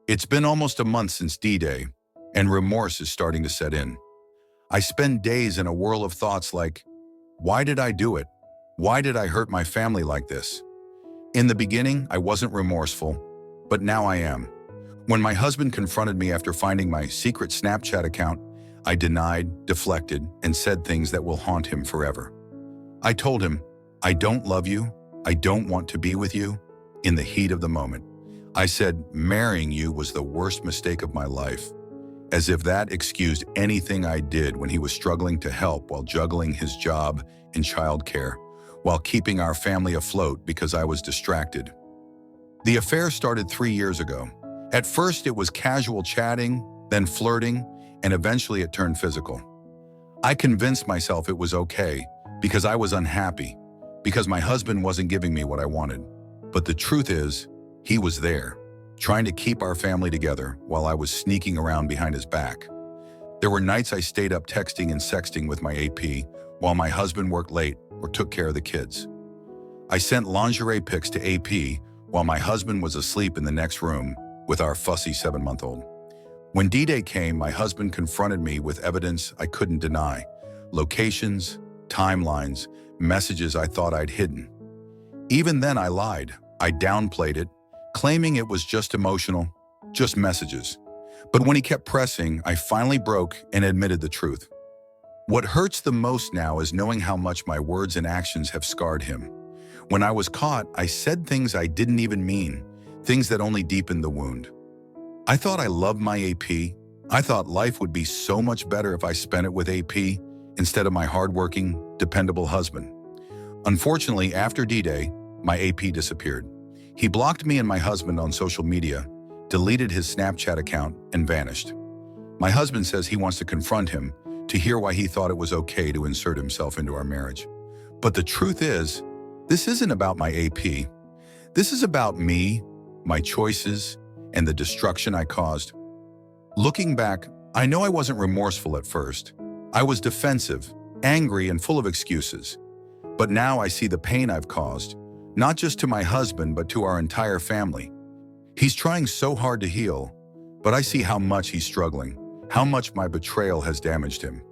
It's been almost a month since D-Day, and remorse is starting to set in. I spend days in a whirl of thoughts like, why did I do it? Why did I hurt my family like this? In the beginning, I wasn't remorseful, but now I am. When my husband confronted me after finding my secret Snapchat account, I denied, deflected, and said things that will haunt him forever. I told him, I don't love you, I don't want to be with you, in the heat of the moment. I said marrying you was the worst mistake of my life, as if that excused anything I did when he was struggling to help while juggling his job and childcare, while keeping our family afloat because I was distracted. The affair started 3 years ago. At first it was casual chatting, then flirting, and eventually it turned physical. I convinced myself it was okay because I was unhappy, because my husband wasn't giving me what I wanted. But the truth is, he was there, trying to keep our family together while I was sneaking around behind his back. There were nights I stayed up texting and sexting with my AP while my husband worked late or took care of the kids. I sent lingerie pics to AP while my husband was asleep in the next room with our fussy 7-month-old. When D-Day came, my husband confronted me with evidence I couldn't deny: locations, timelines, messages I thought I'd hidden. Even then I lied. I downplayed it, claiming it was just emotional, just messages. But when he kept pressing, I finally broke and admitted the truth. What hurts the most now is knowing how much my words and actions have scarred him. When I was caught, I said things I didn't even mean, things that only deepened the wound. I thought I loved my AP. I thought life would be so much better if I spent it with AP instead of my hardworking, dependable husband. Unfortunately, after D-Day, my AP disappeared. He blocked me and my husband on social media, deleted his Snapchat account, and vanished. My husband says he wants to confront him to hear why he thought it was okay to insert himself into our marriage. But the truth is, this isn't about my AP. This is about me, my choices, and the destruction I caused. Looking back, I know I wasn't remorseful at first. I was defensive, angry, and full of excuses. But now I see the pain I've caused, not just to my husband, but to our entire family. He's trying so hard to heal, but I see how much he's struggling, how much my betrayal has damaged him.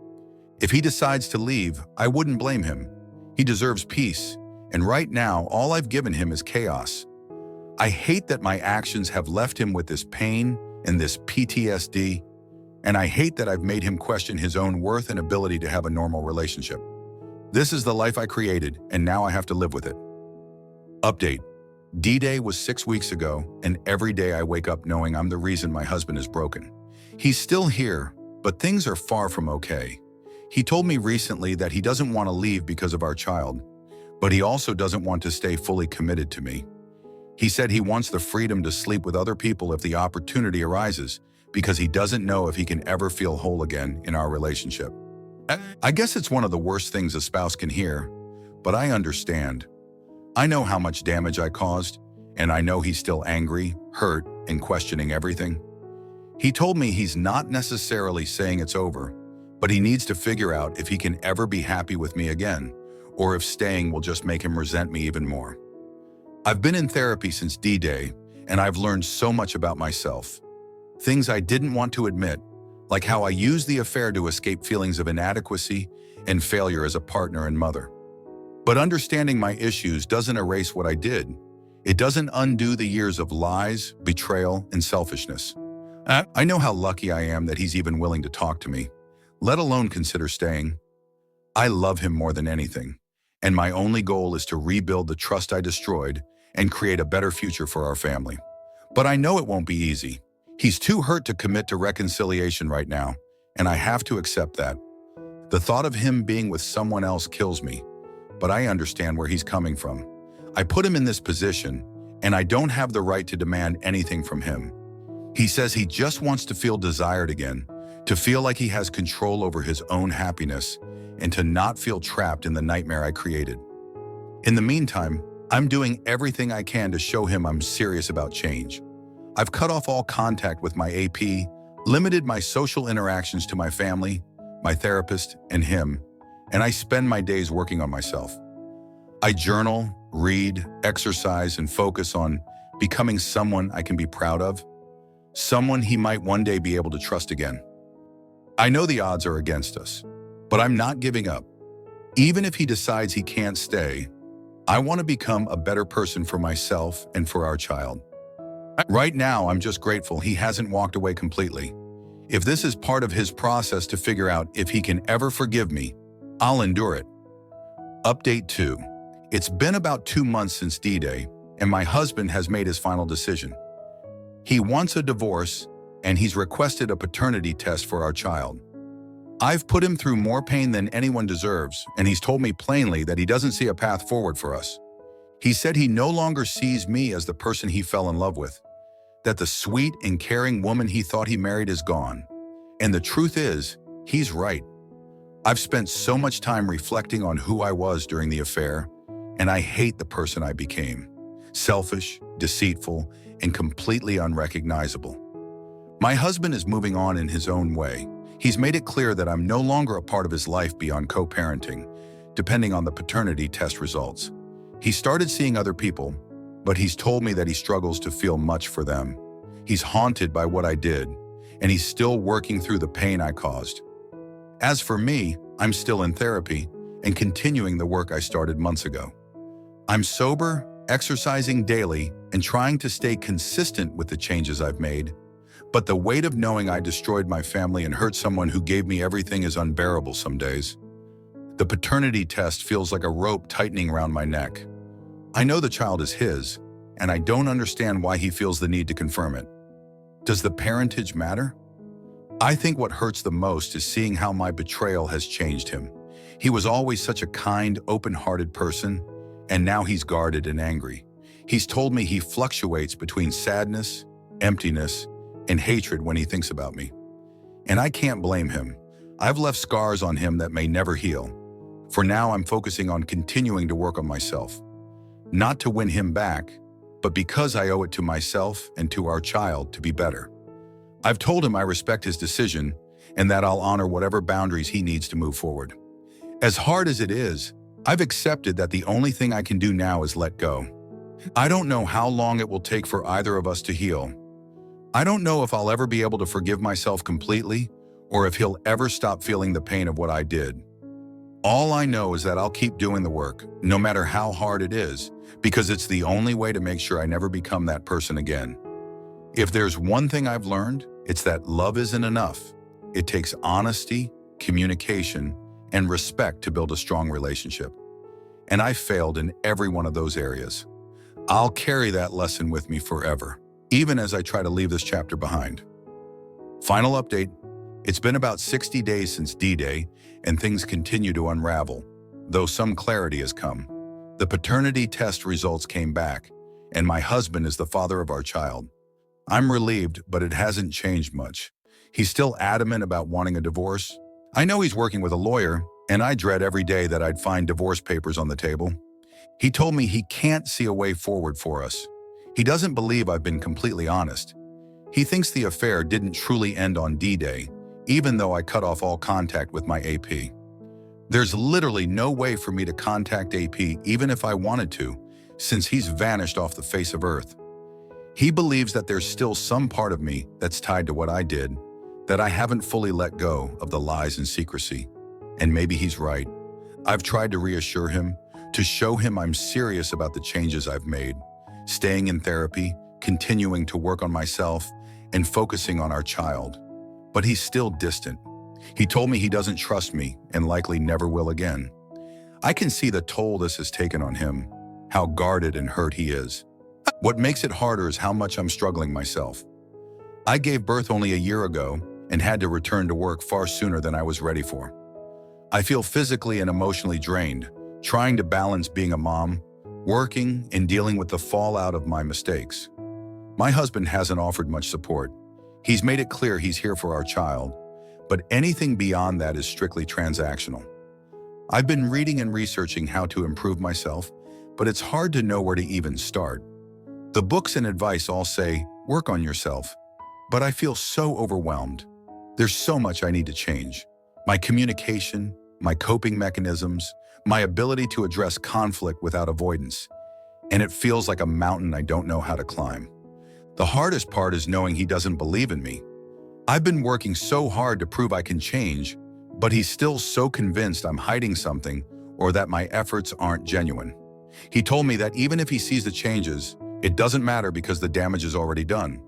If he decides to leave, I wouldn't blame him. He deserves peace, and right now, all I've given him is chaos. I hate that my actions have left him with this pain and this PTSD, and I hate that I've made him question his own worth and ability to have a normal relationship. This is the life I created, and now I have to live with it. Update. D-Day was 6 weeks ago, and every day I wake up knowing I'm the reason my husband is broken. He's still here, but things are far from okay. He told me recently that he doesn't want to leave because of our child, but he also doesn't want to stay fully committed to me. He said he wants the freedom to sleep with other people if the opportunity arises, because he doesn't know if he can ever feel whole again in our relationship. I guess it's one of the worst things a spouse can hear, but I understand. I know how much damage I caused, and I know he's still angry, hurt, and questioning everything. He told me he's not necessarily saying it's over, but he needs to figure out if he can ever be happy with me again, or if staying will just make him resent me even more. I've been in therapy since D-Day, and I've learned so much about myself. Things I didn't want to admit, like how I used the affair to escape feelings of inadequacy and failure as a partner and mother. But understanding my issues doesn't erase what I did. It doesn't undo the years of lies, betrayal, and selfishness. I know how lucky I am that he's even willing to talk to me, let alone consider staying. I love him more than anything, and my only goal is to rebuild the trust I destroyed and create a better future for our family. But I know it won't be easy. He's too hurt to commit to reconciliation right now, and I have to accept that. The thought of him being with someone else kills me, but I understand where he's coming from. I put him in this position, and I don't have the right to demand anything from him. He says he just wants to feel desired again, to feel like he has control over his own happiness, and to not feel trapped in the nightmare I created. In the meantime, I'm doing everything I can to show him I'm serious about change. I've cut off all contact with my AP, limited my social interactions to my family, my therapist, and him, and I spend my days working on myself. I journal, read, exercise, and focus on becoming someone I can be proud of. someone he might one day be able to trust again. I know the odds are against us, but I'm not giving up. Even if he decides he can't stay, I want to become a better person for myself and for our child. Right now, I'm just grateful he hasn't walked away completely. If this is part of his process to figure out if he can ever forgive me, I'll endure it. Update 2. It's been about 2 months since D-Day, and my husband has made his final decision. He wants a divorce, and he's requested a paternity test for our child. I've put him through more pain than anyone deserves, and he's told me plainly that he doesn't see a path forward for us. He said he no longer sees me as the person he fell in love with, that the sweet and caring woman he thought he married is gone. And the truth is, he's right. I've spent so much time reflecting on who I was during the affair, and I hate the person I became. Selfish, deceitful, and completely unrecognizable. My husband is moving on in his own way. He's made it clear that I'm no longer a part of his life beyond co-parenting, depending on the paternity test results. He started seeing other people, but he's told me that he struggles to feel much for them. He's haunted by what I did, and he's still working through the pain I caused. As for me, I'm still in therapy and continuing the work I started months ago. I'm sober, exercising daily, and trying to stay consistent with the changes I've made. But the weight of knowing I destroyed my family and hurt someone who gave me everything is unbearable some days. The paternity test feels like a rope tightening around my neck. I know the child is his, and I don't understand why he feels the need to confirm it. Does the parentage matter? I think what hurts the most is seeing how my betrayal has changed him. He was always such a kind, open-hearted person, and now he's guarded and angry. He's told me he fluctuates between sadness, emptiness, and hatred when he thinks about me. And I can't blame him. I've left scars on him that may never heal. For now, I'm focusing on continuing to work on myself. Not to win him back, but because I owe it to myself and to our child to be better. I've told him I respect his decision and that I'll honor whatever boundaries he needs to move forward. As hard as it is, I've accepted that the only thing I can do now is let go. I don't know how long it will take for either of us to heal. I don't know if I'll ever be able to forgive myself completely or if he'll ever stop feeling the pain of what I did. All I know is that I'll keep doing the work, no matter how hard it is, because it's the only way to make sure I never become that person again. If there's one thing I've learned, it's that love isn't enough. It takes honesty, communication, and respect to build a strong relationship. And I failed in every one of those areas. I'll carry that lesson with me forever, even as I try to leave this chapter behind. Final update. It's been about 60 days since D-Day, and things continue to unravel, though some clarity has come. The paternity test results came back, and my husband is the father of our child. I'm relieved, but it hasn't changed much. He's still adamant about wanting a divorce. I know he's working with a lawyer, and I dread every day that I'd find divorce papers on the table. He told me he can't see a way forward for us. He doesn't believe I've been completely honest. He thinks the affair didn't truly end on D-Day, even though I cut off all contact with my AP. There's literally no way for me to contact AP even if I wanted to, since he's vanished off the face of Earth. He believes that there's still some part of me that's tied to what I did, that I haven't fully let go of the lies and secrecy. And maybe he's right. I've tried to reassure him, to show him I'm serious about the changes I've made, staying in therapy, continuing to work on myself, and focusing on our child. But he's still distant. He told me he doesn't trust me and likely never will again. I can see the toll this has taken on him, how guarded and hurt he is. What makes it harder is how much I'm struggling myself. I gave birth only a year ago and had to return to work far sooner than I was ready for. I feel physically and emotionally drained, trying to balance being a mom, working, and dealing with the fallout of my mistakes. My husband hasn't offered much support. He's made it clear he's here for our child, but anything beyond that is strictly transactional. I've been reading and researching how to improve myself, but it's hard to know where to even start. The books and advice all say, work on yourself, but I feel so overwhelmed. There's so much I need to change. My communication, my coping mechanisms, my ability to address conflict without avoidance, and it feels like a mountain I don't know how to climb. The hardest part is knowing he doesn't believe in me. I've been working so hard to prove I can change, but he's still so convinced I'm hiding something or that my efforts aren't genuine. He told me that even if he sees the changes, it doesn't matter because the damage is already done.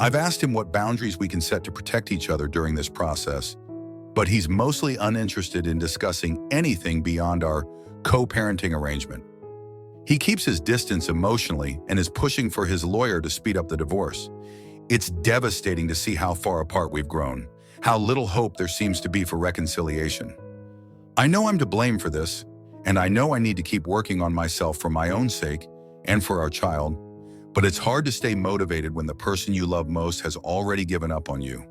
I've asked him what boundaries we can set to protect each other during this process, but he's mostly uninterested in discussing anything beyond our co-parenting arrangement. He keeps his distance emotionally and is pushing for his lawyer to speed up the divorce. It's devastating to see how far apart we've grown, how little hope there seems to be for reconciliation. I know I'm to blame for this, and I know I need to keep working on myself for my own sake and for our child, but it's hard to stay motivated when the person you love most has already given up on you.